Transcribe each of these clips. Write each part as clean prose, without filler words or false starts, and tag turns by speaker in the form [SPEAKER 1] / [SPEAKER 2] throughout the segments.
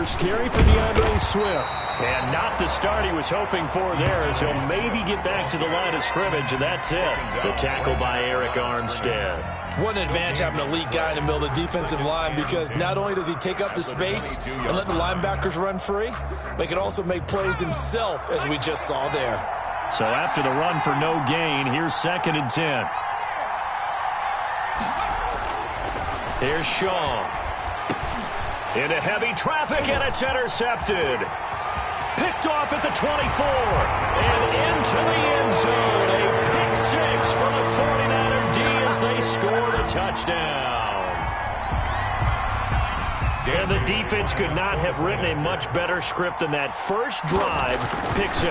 [SPEAKER 1] first carry for DeAndre Swift. And not the start he was hoping for there, as he'll maybe get back to the line of scrimmage, and that's it. The tackle by Eric Armstead.
[SPEAKER 2] What an advantage having an elite guy in the middle of the defensive line, because not only does he take up the space and let the linebackers run free, but he can also make plays himself, as we just saw there.
[SPEAKER 1] So after the run for no gain, here's 2nd and 10. Here's Shaw. Into heavy traffic, and it's intercepted. Picked off at the 24. And into the end zone. A pick 6 for the 49er D as they scored a touchdown. And the defense could not have written a much better script than that first drive, pick 6.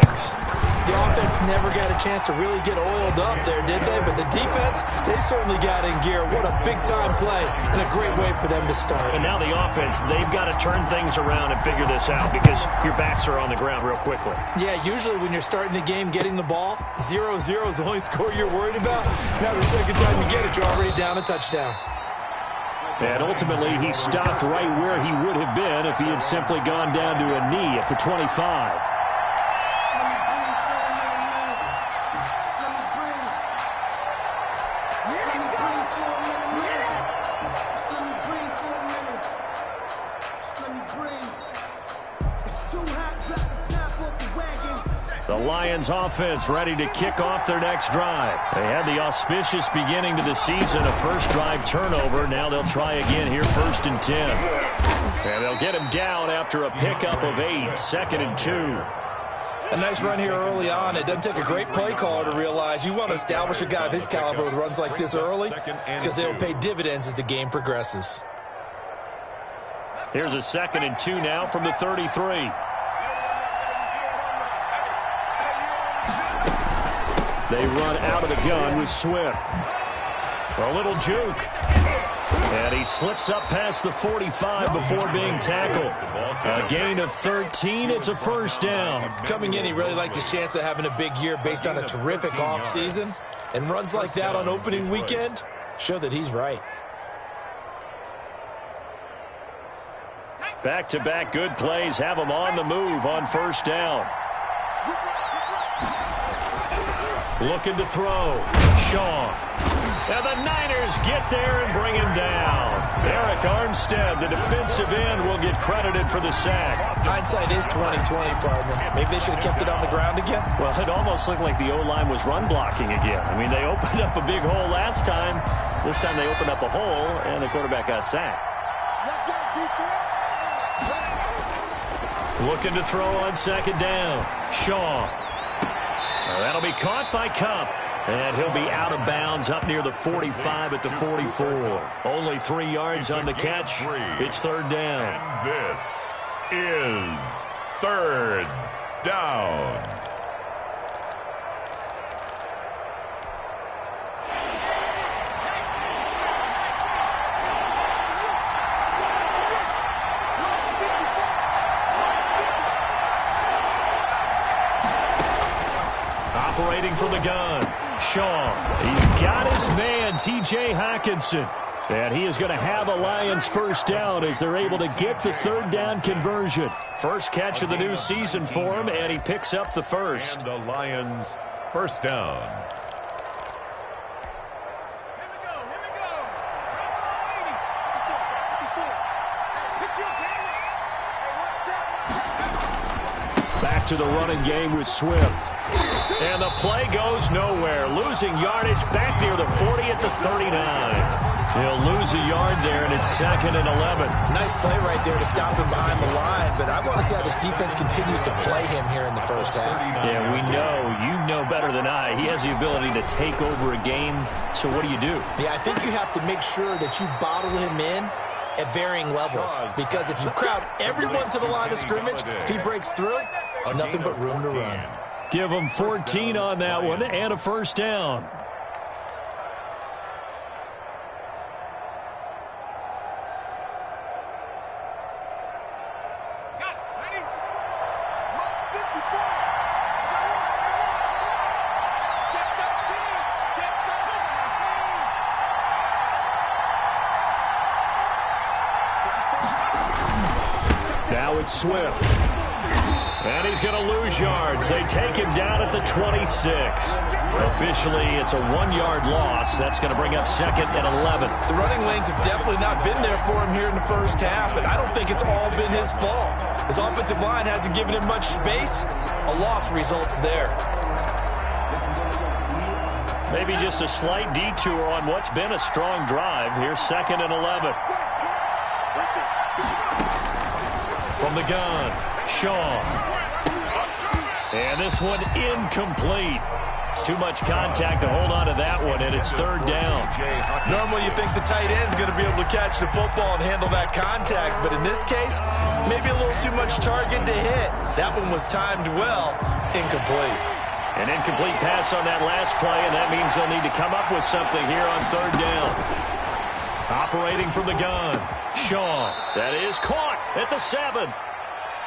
[SPEAKER 2] The offense never got a chance to really get oiled up there, did they? But the defense, they certainly got in gear. What a big-time play and a great way for them to start.
[SPEAKER 1] And now the offense, they've got to turn things around and figure this out, because your backs are on the ground real quickly. Yeah,
[SPEAKER 2] usually when you're starting the game, getting the ball, 0-0 is the only score you're worried about. Now the second time you get it, you're already down a touchdown.
[SPEAKER 1] And ultimately, he stopped right where he would have been if he had simply gone down to a knee at the 25. The Lions offense ready to kick off their next drive. They had the auspicious beginning to the season, a first drive turnover. Now they'll try again here, 1st and 10. And they'll get him down after a pickup of 8, 2nd and 2.
[SPEAKER 2] A nice run here early on. It doesn't take a great play caller to realize you want to establish a guy of his caliber with runs like this early, because they'll pay dividends as the game progresses.
[SPEAKER 1] Here's a 2nd and 2 now from the 33. They run out of the gun with Swift. A little juke. And he slips up past the 45 before being tackled. A gain of 13. It's a first down.
[SPEAKER 2] Coming in, he really liked his chance of having a big year based on a terrific offseason. And runs like that on opening weekend show that he's right.
[SPEAKER 1] Back-to-back good plays have him on the move on first down. Looking to throw. Shaw. And the Niners get there and bring him down. Eric Armstead, the defensive end, will get credited for the sack.
[SPEAKER 2] Hindsight is 20/20, partner. Maybe they should have kept it on the ground again.
[SPEAKER 1] Well, it almost looked like the O-line was run blocking again. I mean, they opened up a big hole last time. This time they opened up a hole, and the quarterback got sacked. Looking to throw on 2nd down. Shaw. That'll be caught by Kupp. And he'll be out of bounds up near the 45 at the 44. Only 3 yards on the catch. It's 3rd down.
[SPEAKER 3] And this is 3rd down.
[SPEAKER 1] Operating from the gun. Shaw. He's got his man, T.J. Hockenson. And he is going to have a Lions first down as they're able to get the 3rd down conversion. First catch of the new season for him, and he picks up the first.
[SPEAKER 3] And the Lions first down.
[SPEAKER 1] Back to the running game with Swift. And the play goes nowhere. Losing yardage back near the 40 at the 39. He'll lose a yard there, and it's 2nd and 11.
[SPEAKER 2] Nice play right there to stop him behind the line, but I want to see how this defense continues to play him here in the first half.
[SPEAKER 1] Yeah, we know. You know better than I. He has the ability to take over a game, so what do you do?
[SPEAKER 2] Yeah, I think you have to make sure that you bottle him in at varying levels, because if you crowd everyone to the line of scrimmage, if he breaks through, there's nothing but room to run.
[SPEAKER 1] Give him 14 on that one and a first down. it's Swift. And he's going to lose yards. They take him down at the 26. Officially, it's a 1-yard loss. That's going to bring up 2nd and 11.
[SPEAKER 2] The running lanes have definitely not been there for him here in the first half, and I don't think it's all been his fault. His offensive line hasn't given him much space. A loss results there.
[SPEAKER 1] Maybe just a slight detour on what's been a strong drive. Here's 2nd and 11. From the gun, Shaw. And this one incomplete. Too much contact to hold on to that one, and it's 3rd down.
[SPEAKER 2] Normally you think the tight end's going to be able to catch the football and handle that contact, but in this case, maybe a little too much target to hit. That one was timed well, incomplete.
[SPEAKER 1] An incomplete pass on that last play, and that means they'll need to come up with something here on 3rd down. Operating from the gun, Shaw. That is caught at the 7.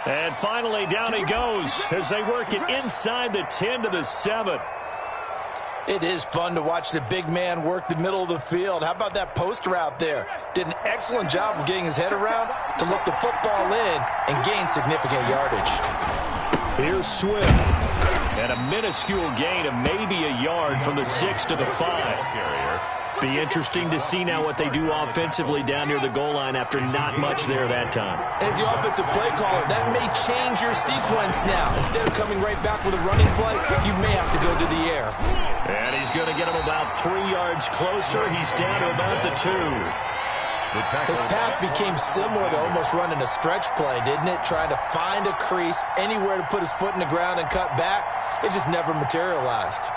[SPEAKER 1] And finally, down he goes as they work it inside the 10 to the 7.
[SPEAKER 2] It is fun to watch the big man work the middle of the field. How about that post route there? Did an excellent job of getting his head around to look the football in and gain significant yardage.
[SPEAKER 1] Here's Swift. And a minuscule gain of maybe a yard from the 6 to the 5. Be interesting to see now what they do offensively down near the goal line after not much there that time.
[SPEAKER 2] As the offensive play caller, that may change your sequence now. Instead of coming right back with a running play, you may have to go to the air.
[SPEAKER 1] And he's going to get him about 3 yards closer. He's down to about the 2.
[SPEAKER 2] His path became similar to almost running a stretch play, didn't it? Trying to find a crease, anywhere to put his foot in the ground and cut back. It just never materialized.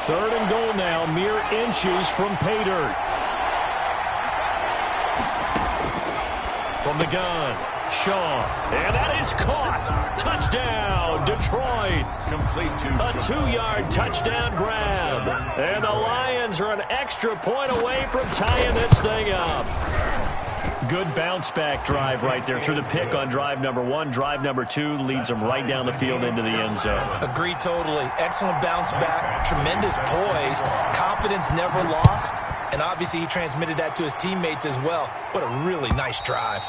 [SPEAKER 1] Third and goal now, mere inches from pay dirt. From the gun, Shaw. And that is caught. Touchdown, Detroit.
[SPEAKER 3] Complete
[SPEAKER 1] A 2-yard touchdown grab. And the Lions are an extra point away from tying this thing up. Good bounce-back drive right there through the pick on drive number 1. Drive number 2 leads them right down the field into the end zone.
[SPEAKER 2] Agree totally. Excellent bounce back, tremendous poise, confidence never lost, and obviously he transmitted that to his teammates as well. What a really nice drive.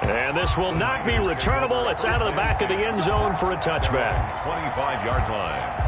[SPEAKER 1] And this will not be returnable. It's out of the back of the end zone for a touchback.
[SPEAKER 3] 25-yard line.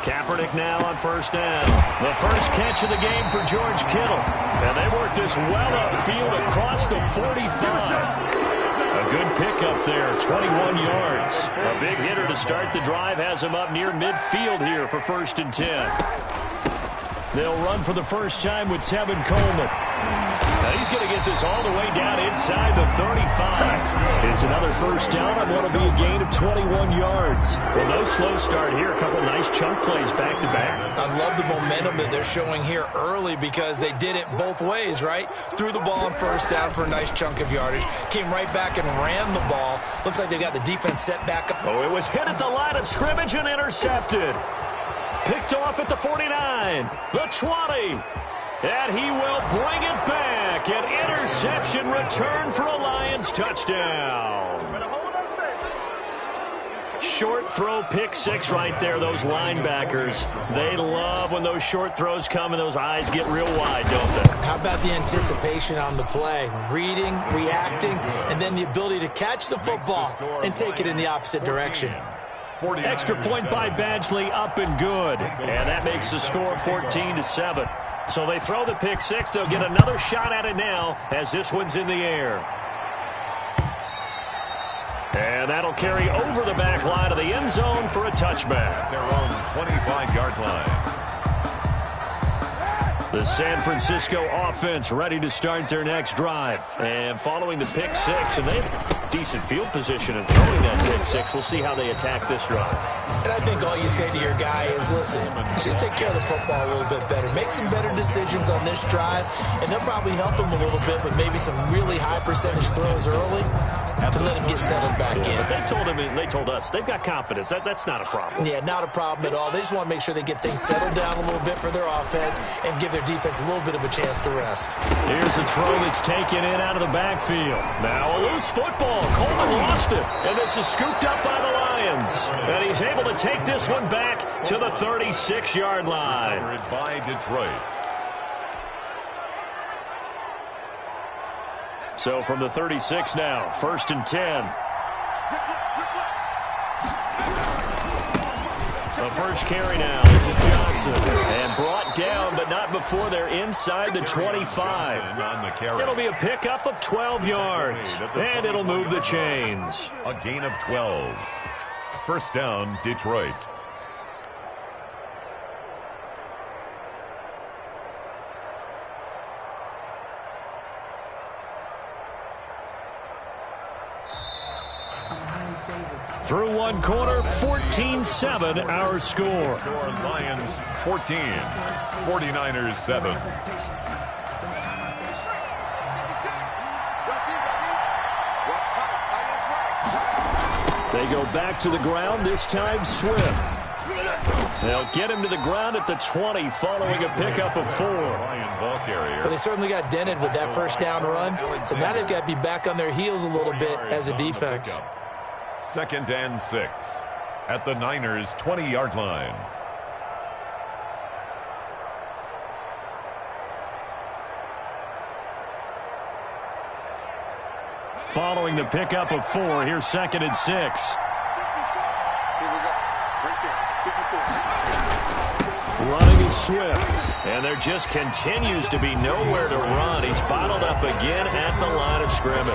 [SPEAKER 1] Kaepernick now on first down. The first catch of the game for George Kittle. And they work this well upfield across the 45. A good pickup there, 21 yards. A big hitter to start the drive has him up near midfield here for 1st and 10. They'll run for the first time with Tevin Coleman. Now he's going to get this all the way down inside the 35. It's another first down on what will be a gain of 21 yards. Well, no slow start here. A couple nice chunk plays back-to-back.
[SPEAKER 2] I love the momentum that they're showing here early because they did it both ways, right? Threw the ball on first down for a nice chunk of yardage. Came right back and ran the ball. Looks like they got the defense set back up.
[SPEAKER 1] Oh, it was hit at the line of scrimmage and intercepted. Picked off at the 49, the 20. And he will bring it back. An interception return for a Lions touchdown. Short throw, pick 6 right there. Those linebackers, they love when those short throws come and those eyes get real wide, don't they?
[SPEAKER 2] How about the anticipation on the play? Reading, reacting, and then the ability to catch the football and take it in the opposite direction.
[SPEAKER 1] Extra point by Badgley, up and good. And that makes the score 14-7. So they throw the pick 6. They'll get another shot at it now as this one's in the air. And that'll carry over the back line of the end zone for a touchback.
[SPEAKER 3] Their own 25-yard line.
[SPEAKER 1] The San Francisco offense ready to start their next drive. And following the pick six, and they have decent field position in throwing that pick six. We'll see how they attack this drive.
[SPEAKER 2] And I think all you say to your guy is, listen, just take care of the football a little bit better. Make some better decisions on this drive, and they'll probably help him a little bit with maybe some really high percentage throws early to let him get settled back in.
[SPEAKER 1] They told him, and they told us, they've got confidence. That's not a problem.
[SPEAKER 2] Yeah, not a problem at all. They just want to make sure they get things settled down a little bit for their offense and give their defense a little bit of a chance to rest.
[SPEAKER 1] Here's a throw that's taken in out of the backfield. Now a loose football. Coleman lost it, and this is scooped up by the Lions. And he's able to take this one back to the 36-yard line.
[SPEAKER 3] By Detroit.
[SPEAKER 1] So from the 36 now, 1st and 10. The first carry now. This is Johnson. And brought down, but not before they're inside the 25. It'll be a pickup of 12 yards. And it'll move the chains.
[SPEAKER 3] A gain of 12. First down, Detroit.
[SPEAKER 1] Through one quarter, 14-7 our score.
[SPEAKER 3] Lions 14, 49ers 7.
[SPEAKER 1] They go back to the ground, this time Swift. They'll get him to the ground at the 20 following a pickup of 4.
[SPEAKER 2] Well, they certainly got dented with that first down run, so now they've got to be back on their heels a little bit as a defense.
[SPEAKER 3] 2nd and 6 at the Niners' 20-yard line.
[SPEAKER 1] Following the pickup of 4, here's 2nd and 6. Running is Swift, and there just continues to be nowhere to run. He's bottled up again at the line of scrimmage.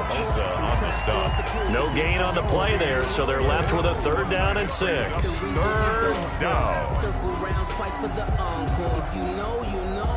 [SPEAKER 1] No gain on the play there, so they're left with a 3rd down and 6.
[SPEAKER 3] 3rd down.
[SPEAKER 4] Circle around twice for the encore. If you know, you know.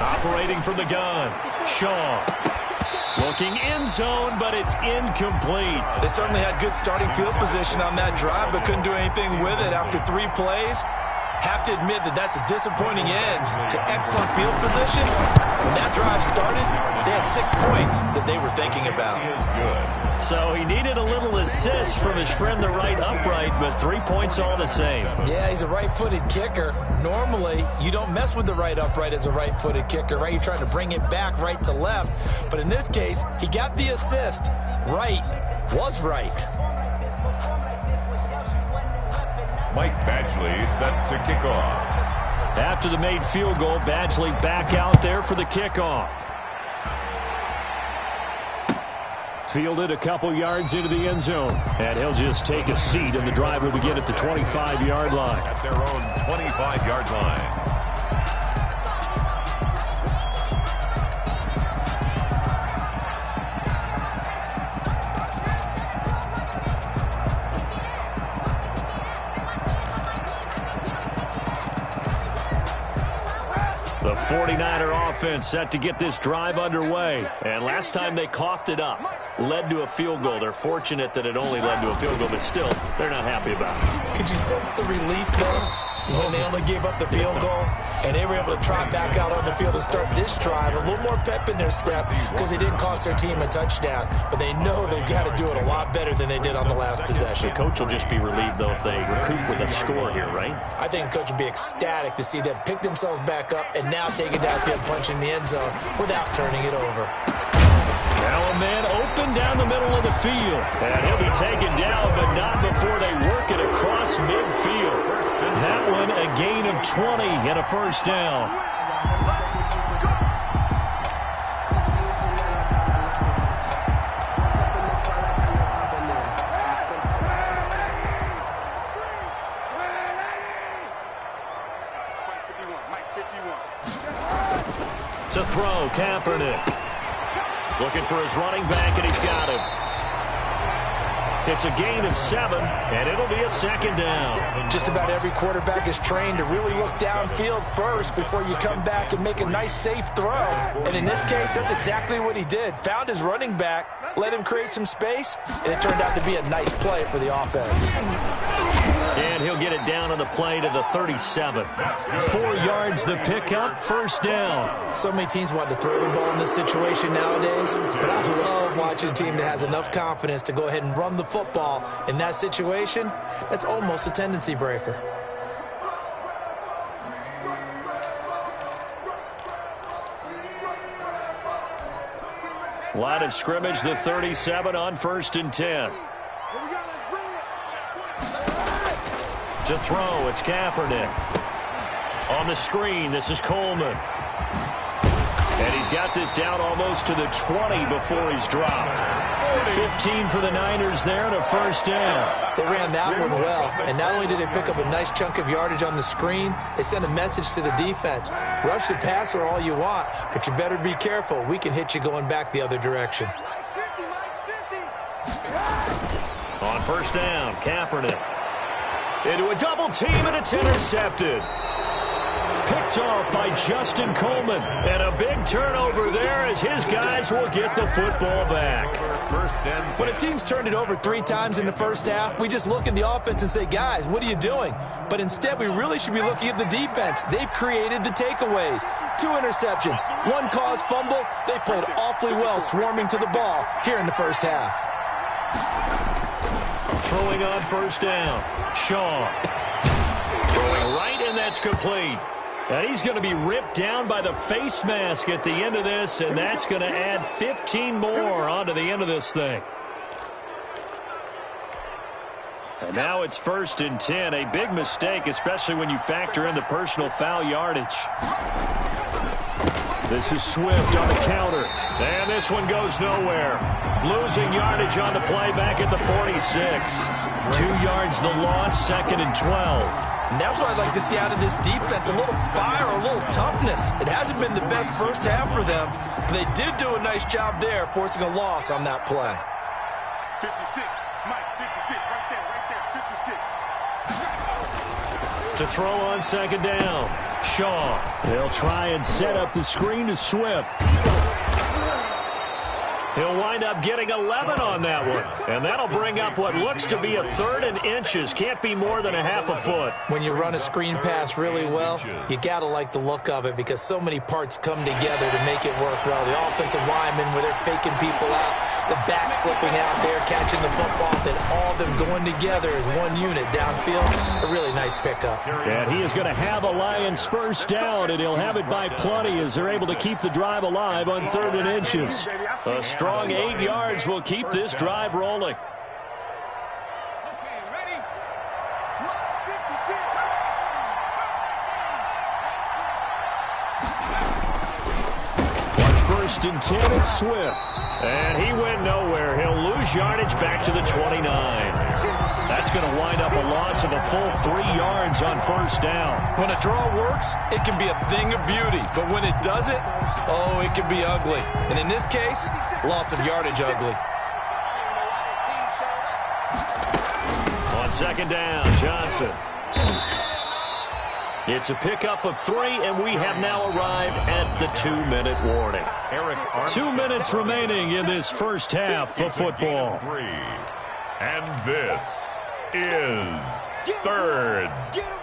[SPEAKER 1] Operating from the gun, Shaw. Looking end zone, but it's incomplete.
[SPEAKER 2] They certainly had good starting field position on that drive, but couldn't do anything with it after 3 plays. Have to admit that that's a disappointing end to excellent field position. When that drive started, they had 6 points that they were thinking about.
[SPEAKER 1] So he needed a little assist from his friend the right upright, but 3 points all the same.
[SPEAKER 2] Yeah, he's a right-footed kicker. Normally, you don't mess with the right upright as a right-footed kicker, right? You're trying to bring it back right to left. But in this case, he got the assist. Right was right.
[SPEAKER 3] Mike Badgley set to kick off.
[SPEAKER 1] After the made field goal, Badgley back out there for the kickoff. Fielded a couple yards into the end zone. And he'll just take a seat, and the drive will begin at the 25-yard line.
[SPEAKER 3] At their own 25-yard line.
[SPEAKER 1] The 49er offense set to get this drive underway. And last time they coughed it up, led to a field goal. They're fortunate that it only led to a field goal, but still, they're not happy about it.
[SPEAKER 2] Could you sense the relief, though, when they only gave up the field goal? And they were able to trot back out on the field and start this drive. A little more pep in their step because they didn't cost their team a touchdown. But they know they've got to do it a lot better than they did on the last possession.
[SPEAKER 1] The coach will just be relieved, though, if they recoup with a score here, right?
[SPEAKER 2] I think the coach will be ecstatic to see them pick themselves back up and now take it downfield, punching the end zone without turning it over.
[SPEAKER 1] Now a man open down the middle of the field. And he'll be taken down, but not before they work it across midfield. That one a gain of 20 and a first down. To throw, Kaepernick. Looking for his running back, and he's got him. It's a gain of 7, and it'll be a second down.
[SPEAKER 2] Just about every quarterback is trained to really look downfield first before you come back and make a nice, safe throw. And in this case, that's exactly what he did. Found his running back, let him create some space, and it turned out to be a nice play for the offense.
[SPEAKER 1] And he'll get it down on the play to the 37. 4 yards the pickup, first down.
[SPEAKER 2] So many teams want to throw the ball in this situation nowadays, but I love watching a team that has enough confidence to go ahead and run the football. In that situation, that's almost a tendency breaker.
[SPEAKER 1] Line of scrimmage, the 37 on 1st and 10. To throw, it's Kaepernick. On the screen, this is Coleman. And he's got this down almost to the 20 before he's dropped. 15 for the Niners there and a first down.
[SPEAKER 2] They ran that one well, and not only did they pick up a nice chunk of yardage on the screen, they sent a message to the defense. Rush the passer all you want, but you better be careful. We can hit you going back the other direction.
[SPEAKER 1] On first down, Kaepernick. Into a double team, and it's intercepted. Picked off by Justin Coleman. And a big turnover there as his guys will get the football back.
[SPEAKER 2] When a team's turned it over 3 times in the first half, we just look at the offense and say, guys, what are you doing? But instead, we really should be looking at the defense. They've created the takeaways. 2 interceptions, 1 caused fumble. They played awfully well swarming to the ball here in the first half.
[SPEAKER 1] Throwing on first down, Shaw. Throwing right, and that's complete. And he's going to be ripped down by the face mask at the end of this, and that's going to add 15 more onto the end of this thing. And now it's 1st and 10. A big mistake, especially when you factor in the personal foul yardage. This is Swift on the counter. And this one goes nowhere. Losing yardage on the play back at the 46. 2 yards the loss, 2nd and 12.
[SPEAKER 2] And that's what I'd like to see out of this defense, a little fire, a little toughness. It hasn't been the best first half for them, but they did do a nice job there, forcing a loss on that play.
[SPEAKER 5] 56, Mike, 56, right there, 56.
[SPEAKER 1] To throw on 2nd down, Shaw. They'll try and set up the screen to Swift. He'll wind up getting 11 on that one. And that'll bring up what looks to be a 3rd and inches. Can't be more than a half a foot.
[SPEAKER 2] When you run a screen pass really well, you got to like the look of it because so many parts come together to make it work well. The offensive linemen where they're faking people out, the back slipping out there, catching the football, then all of them going together as one unit downfield. A really nice pickup.
[SPEAKER 1] And he is going to have a Lions first down, and he'll have it by plenty as they're able to keep the drive alive on 3rd and inches. A strong 8 yards will keep this drive rolling. On 1st and 10, it's Swift. And he went nowhere. He'll lose yardage back to the 29. That's going to wind up a loss of a full 3 yards on first down.
[SPEAKER 2] When a draw works, it can be a thing of beauty. But when it doesn't, oh, it can be ugly. And in this case, loss of yardage ugly.
[SPEAKER 1] On 2nd down, Johnson. It's a pickup of 3, and we have now arrived at the 2-minute warning. 2 minutes remaining in this first half of football.
[SPEAKER 3] And this is 3rd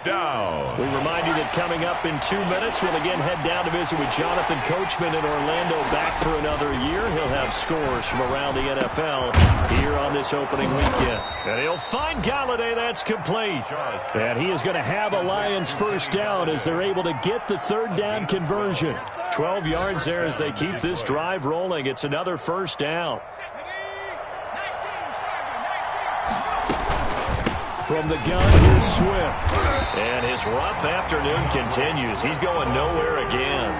[SPEAKER 3] down.
[SPEAKER 1] We remind you that coming up in 2 minutes, we'll again head down to visit with Jonathan Coachman in Orlando, back for another year. He'll have scores from around the NFL here on this opening weekend. And he'll find Galladay. That's complete. And he is going to have a Lions first down as they're able to get the 3rd down conversion. 12 yards there as they keep this drive rolling. It's another first down. From the gun, here's Swift. And his rough afternoon continues. He's going nowhere again.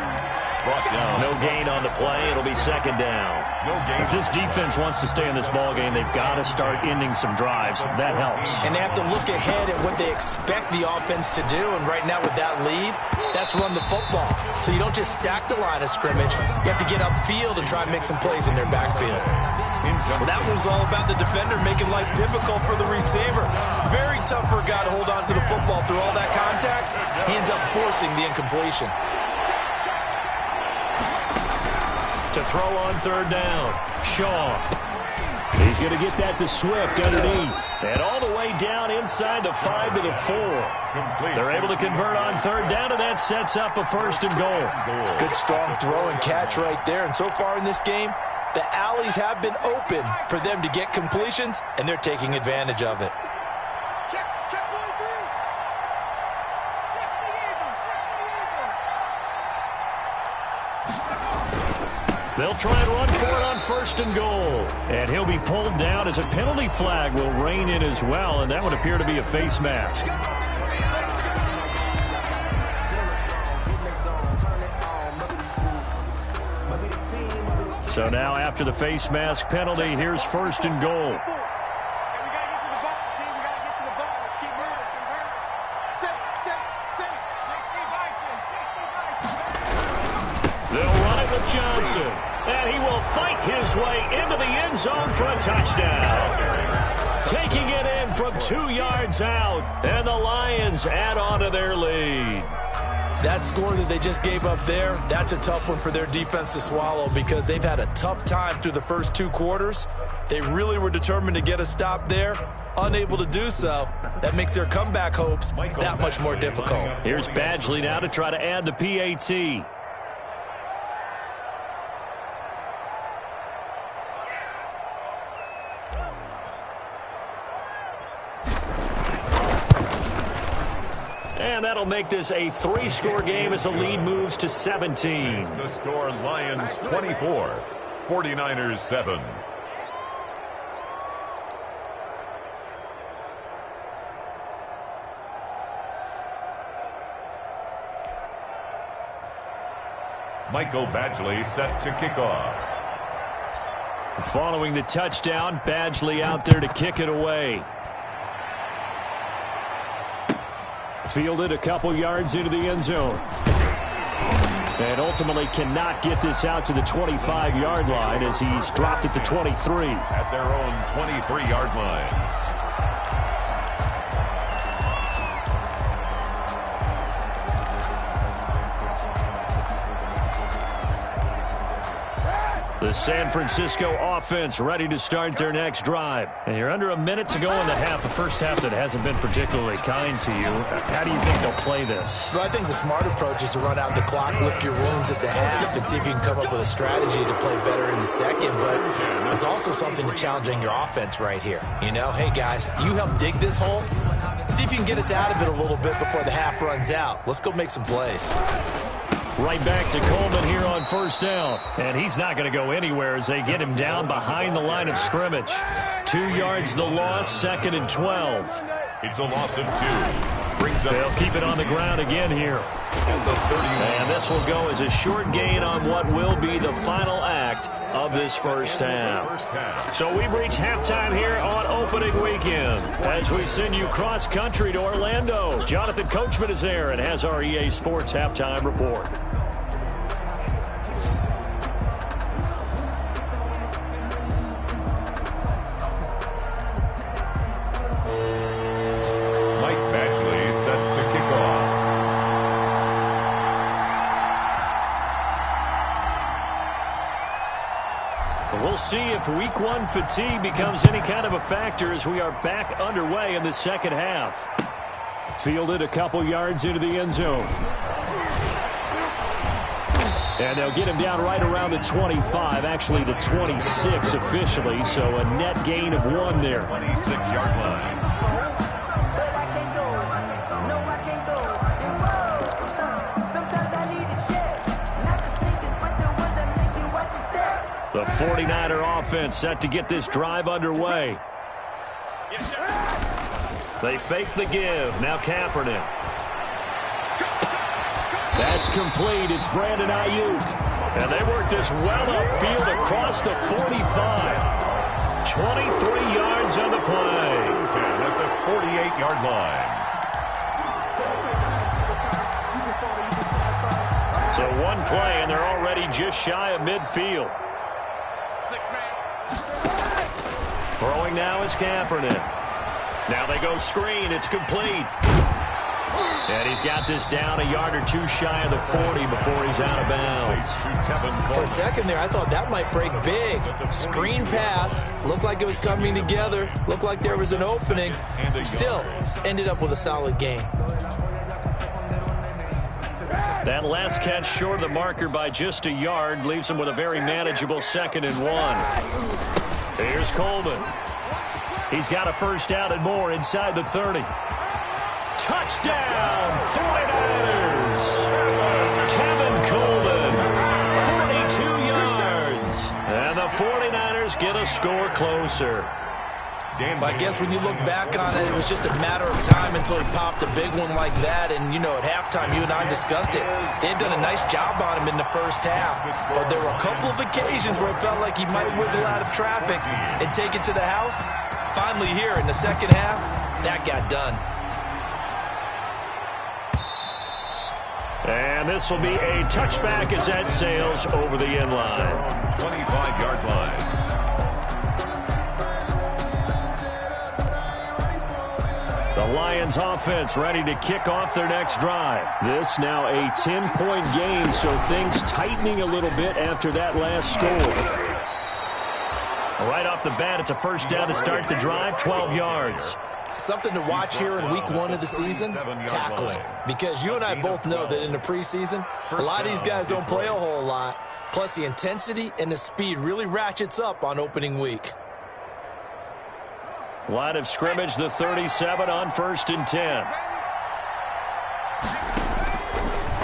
[SPEAKER 3] brought down.
[SPEAKER 1] No gain on the play. It'll be second down.
[SPEAKER 3] No gain.
[SPEAKER 1] If this defense wants to stay in this ballgame, they've got to start ending some drives. That helps.
[SPEAKER 2] And they have to look ahead at what they expect the offense to do. And right now with that lead, that's run the football. So you don't just stack the line of scrimmage. You have to get upfield and try and make some plays in their backfield.
[SPEAKER 6] Well, that one was all about the defender making life difficult for the receiver. Very tough for a guy to hold on to the football through all that contact. He ends up forcing the incompletion.
[SPEAKER 1] To throw on third down, Shaw. He's going to get that to Swift underneath. And all the way down inside the 5 to the 4. They're able to convert on third down, and that sets up a first and goal.
[SPEAKER 2] Good strong throw and catch right there. And so far in this game, the alleys have been open for them to get completions, and they're taking advantage of it.
[SPEAKER 1] They'll try and run for it on first and goal. And he'll be pulled down as a penalty flag will rein in as well, and that would appear to be a face mask. So now after the face mask penalty, here's first and goal. They'll run it with Johnson, and he will fight his way into the end zone for a touchdown. Taking it in from 2 yards out, and the Lions add on to their lead.
[SPEAKER 2] That score that they just gave up there, that's a tough one for their defense to swallow because they've had a tough time through the first 2 quarters. They really were determined to get a stop there, unable to do so. That makes their comeback hopes that much more difficult.
[SPEAKER 1] Here's Badgley now to try to add the PAT. And that'll make this a 3-score game as the lead moves to 17.
[SPEAKER 3] The score, Lions 24, 49ers 7. Michael Badgley set to kick off.
[SPEAKER 1] Following the touchdown, Badgley out there to kick it away. Fielded a couple yards into the end zone. And ultimately cannot get this out to the 25-yard line as he's dropped at the 23.
[SPEAKER 3] At their own 23-yard line.
[SPEAKER 1] The San Francisco offense ready to start their next drive. And you're under a minute to go in the half, a first half that hasn't been particularly kind to you. How do you think they'll play this?
[SPEAKER 2] Well, I think the smart approach is to run out the clock, lick your wounds at the half, and see if you can come up with a strategy to play better in the second. But there's also something to challenging your offense right here. You know, hey, guys, you help dig this hole. See if you can get us out of it a little bit before the half runs out. Let's go make some plays.
[SPEAKER 1] Right back to Coleman here on first down. And he's not going to go anywhere as they get him down behind the line of scrimmage. 2 yards the loss, 2nd and 12.
[SPEAKER 3] It's a loss of 2. Brings up.
[SPEAKER 1] They'll keep it on the ground again here. And this will go as a short gain on what will be the final act of this first half. So we've reached halftime here on opening weekend as we send you cross-country to Orlando. Jonathan Coachman is there and has our EA Sports halftime report. We'll see if week 1 fatigue becomes any kind of a factor as we are back underway in the second half. Fielded a couple yards into the end zone. And they'll get him down right around the 25, actually the 26 officially, so a net gain of 1 there.
[SPEAKER 3] 26-yard line.
[SPEAKER 1] The 49er offense set to get this drive underway. They fake the give. Now Kaepernick. That's complete. It's Brandon Ayuk. And they work this well upfield across the 45. 23 yards on the play.
[SPEAKER 3] At the 48-yard line.
[SPEAKER 1] So one play, and they're already just shy of midfield.
[SPEAKER 5] 6-man.
[SPEAKER 1] Throwing now is Kaepernick. Now they go screen. It's complete. And he's got this down a yard or two shy of the 40 before he's out of bounds.
[SPEAKER 6] For a second there, I thought that might break big. Screen pass. Looked like it was coming together. Looked like there was an opening. Still, ended up with a solid gain.
[SPEAKER 1] That last catch short of the marker by just a yard leaves him with a very manageable 2nd and 1. Here's Coleman. He's got a first down and more inside the 30. Touchdown, 49ers. Tevin Coleman, 42 yards. And the 49ers get a score closer.
[SPEAKER 6] I guess when you look back on it, it was just a matter of time until he popped a big one like that. And, you know, at halftime, you and I discussed it. They had done a nice job on him in the first half. But there were a couple of occasions where it felt like he might wiggle out of traffic and take it to the house. Finally here in the second half, that got done.
[SPEAKER 1] And this will be a touchback as that sails over the end line.
[SPEAKER 3] 25-yard line.
[SPEAKER 1] The Lions offense ready to kick off their next drive. This now a 10-point game, so things tightening a little bit after that last score. Right off the bat, it's a first down to start the drive, 12 yards.
[SPEAKER 6] Something to watch here in week 1 of the season, tackling. Because you and I both know that in the preseason, a lot of these guys don't play a whole lot. Plus, the intensity and the speed really ratchets up on opening week.
[SPEAKER 1] Line of scrimmage, the 37 on 1st and 10.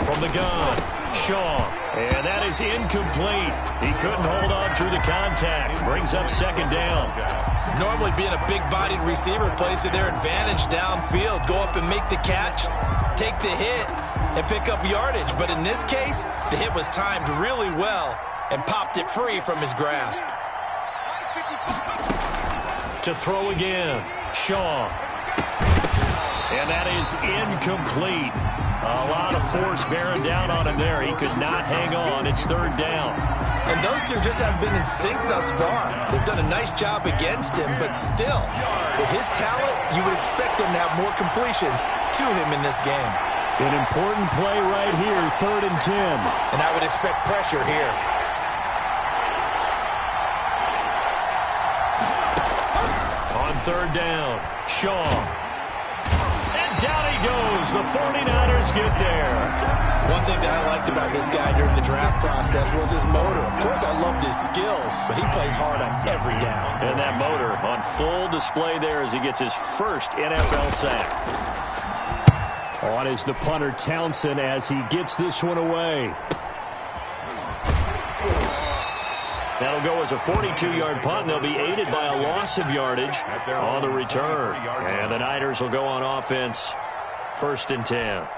[SPEAKER 1] From the gun, Shaw. And that is incomplete. He couldn't hold on through the contact. Brings up 2nd down.
[SPEAKER 6] Normally being a big-bodied receiver plays to their advantage downfield. Go up and make the catch, take the hit, and pick up yardage. But in this case, the hit was timed really well and popped it free from his grasp.
[SPEAKER 1] To throw again, Shaw. And that is incomplete. A lot of force bearing down on him there. He could not hang on. It's 3rd down.
[SPEAKER 6] And those two just haven't been in sync thus far. They've done a nice job against him, but still, with his talent, you would expect him to have more completions to him in this game.
[SPEAKER 1] An important play right here, 3rd and 10.
[SPEAKER 6] And I would expect pressure here.
[SPEAKER 1] On 3rd down, Shaw. And down he goes. The 49ers get there.
[SPEAKER 6] One thing that I liked about this guy during the draft process was his motor. Of course, I loved his skills, but he plays hard on every down.
[SPEAKER 1] And that motor on full display there as he gets his first NFL sack. On is the punter, Townsend, as he gets this one away. That'll go as a 42-yard punt, and they'll be aided by a loss of yardage on the return. And the Niners will go on offense, 1st and 10.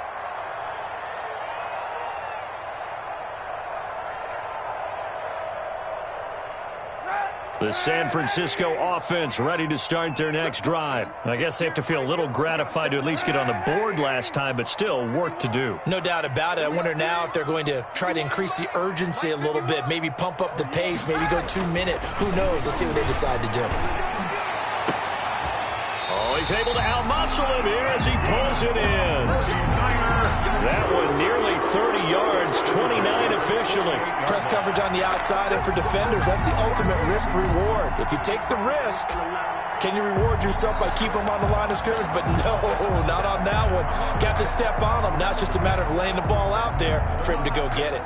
[SPEAKER 1] The San Francisco offense ready to start their next drive. I guess they have to feel a little gratified to at least get on the board last time, but still work to do.
[SPEAKER 6] No doubt about it. I wonder now if they're going to try to increase the urgency a little bit, maybe pump up the pace, maybe go 2-minute. Who knows? Let's see what they decide to do.
[SPEAKER 1] Oh, he's able to outmuscle him here as he pulls it in. That one nearly 30 yards, 29 officially.
[SPEAKER 6] Press coverage on the outside, and for defenders, that's the ultimate risk-reward. If you take the risk, can you reward yourself by keeping them on the line of scrimmage? But no, not on that one. Got to step on them. Now it's just a matter of laying the ball out there for him to go get it.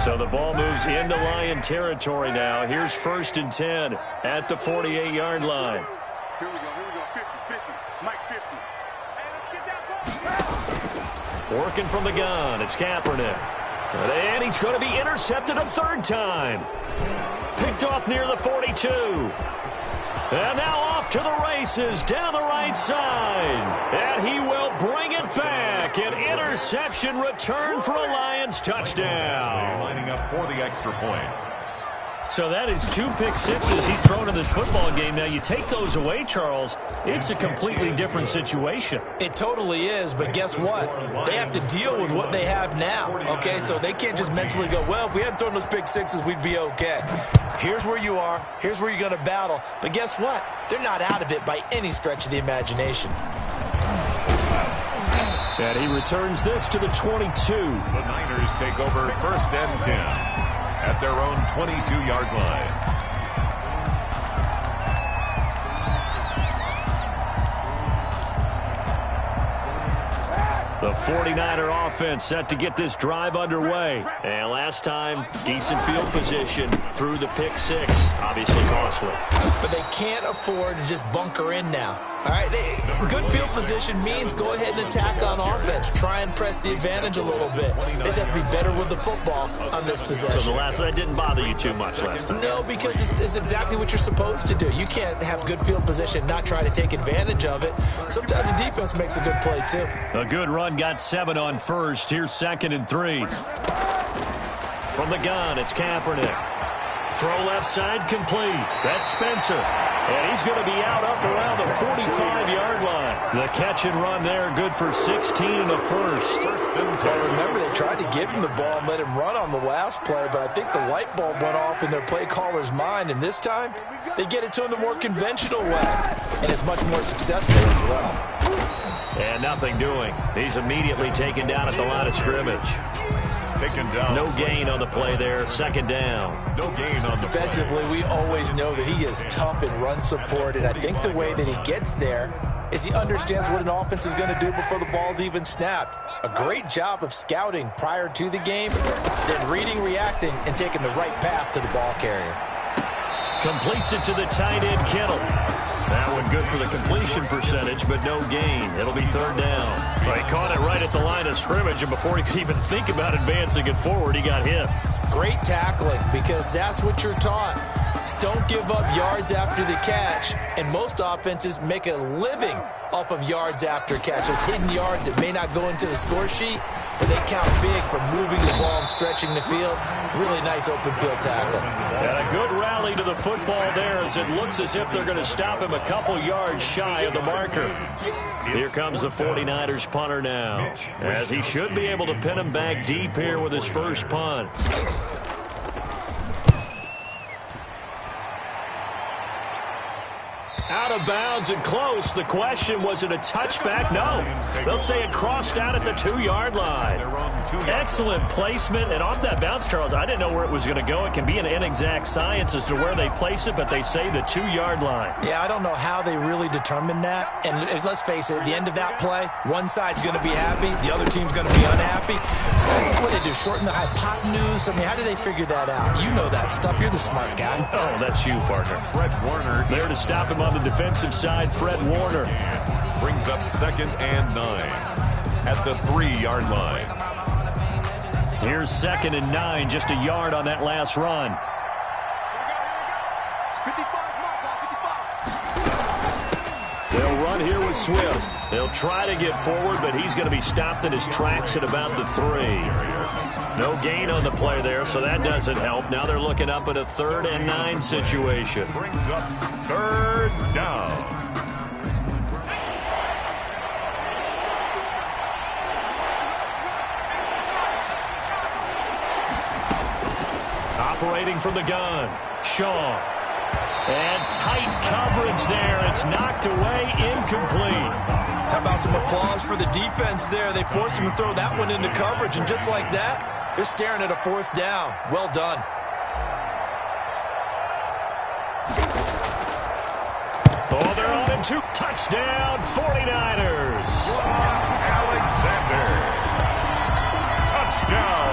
[SPEAKER 1] So the ball moves into Lion territory now. Here's 1st and 10 at the 48-yard line.
[SPEAKER 5] Here we go, 50, Mike 50.
[SPEAKER 1] Working from the gun, it's Kaepernick. And he's going to be intercepted a 3rd time. Picked off near the 42. And now off to the races down the right side. And he will bring it back. An interception return for a Lions touchdown.
[SPEAKER 3] Lining up for the extra point.
[SPEAKER 1] So that is 2 pick sixes he's thrown in this football game. Now, you take those away, Charles, it's a completely different situation.
[SPEAKER 6] It totally is, but guess what? They have to deal with what they have now, okay? So they can't just mentally go, well, if we hadn't thrown those pick sixes, we'd be okay. Here's where you are. Here's where you're going to battle. But guess what? They're not out of it by any stretch of the imagination.
[SPEAKER 1] And he returns this to the 22.
[SPEAKER 3] The Niners take over 1st and 10 at their own 22-yard line.
[SPEAKER 1] The 49er offense set to get this drive underway. And last time, decent field position through the pick six. Obviously costly.
[SPEAKER 6] But they can't afford to just bunker in now. All right, good field position means go ahead and attack on offense. Try and press the advantage a little bit. They just have to be better with the football on this possession.
[SPEAKER 1] So the last one didn't bother you too much last time?
[SPEAKER 6] No, because it's exactly what you're supposed to do. You can't have good field position and not try to take advantage of it. Sometimes the defense makes a good play, too.
[SPEAKER 1] A good run got 7 on first. Here's 2nd and 3. From the gun, it's Kaepernick. Throw left side complete. That's Spencer. And he's going to be out up around the 45-yard line. The catch and run there, good for 16 and a first.
[SPEAKER 2] Well, remember, they tried to give him the ball and let him run on the last play, but I think the light bulb went off in their play caller's mind, and this time they get it to him the more conventional way, and it's much more successful as well.
[SPEAKER 1] And nothing doing. He's immediately taken down at the line of scrimmage.
[SPEAKER 3] Taken down.
[SPEAKER 1] No gain on the play there. 2nd down.
[SPEAKER 3] No gain on the play.
[SPEAKER 6] Defensively, we always know that he is tough in run support, and I think the way that he gets there is he understands what an offense is going to do before the ball's even snapped. A great job of scouting prior to the game, then reading, reacting, and taking the right path to the ball carrier.
[SPEAKER 1] Completes it to the tight end, Kittle. That one good for the completion percentage, but no gain. It'll be 3rd down. Well, he caught it right at the line of scrimmage, and before he could even think about advancing it forward, he got hit.
[SPEAKER 6] Great tackling, because that's what you're taught. Don't give up yards after the catch, and most offenses make a living off of yards after catch. Those hidden yards that may not go into the score sheet, but they count big for moving the ball and stretching the field. Really nice open field tackle.
[SPEAKER 1] And a good rally to the football there as it looks as if they're going to stop him a couple yards shy of the marker. Here comes the 49ers punter now, as he should be able to pin him back deep here with his first punt. Out of bounds and close. The question, was it a touchback? No. They'll say it crossed out at the 2-yard line. Excellent placement. And off that bounce, Charles, I didn't know where it was going to go. It can be an inexact science as to where they place it, but they say the 2-yard line.
[SPEAKER 6] Yeah, I don't know how they really determined that. And let's face it, at the end of that play, one side's going to be happy, the other team's going to be unhappy. So what do they do, shorten the hypotenuse? I mean, how do they figure that out? You know that stuff. You're the smart guy.
[SPEAKER 1] Oh, that's you, partner.
[SPEAKER 3] Fred Warner
[SPEAKER 1] there to stop him on the defensive side, Fred Warner.
[SPEAKER 3] brings up 2nd and 9 at the 3-yard line.
[SPEAKER 1] Here's 2nd and 9, just a yard on that last run. They'll run here with Swift. They'll try to get forward, but he's going to be stopped in his tracks at about the 3. No gain on the play there, so that doesn't help. Now they're looking up at a 3rd and 9 situation.
[SPEAKER 3] Brings up 3rd down.
[SPEAKER 1] Operating from the gun, Shaw. And tight coverage there. It's knocked away, incomplete.
[SPEAKER 6] How about some applause for the defense there? They forced him to throw that one into coverage, and just like that, they're staring at a 4th down. Well done.
[SPEAKER 1] Oh, they're on him too. Touchdown, 49ers.
[SPEAKER 3] Alexander. Touchdown.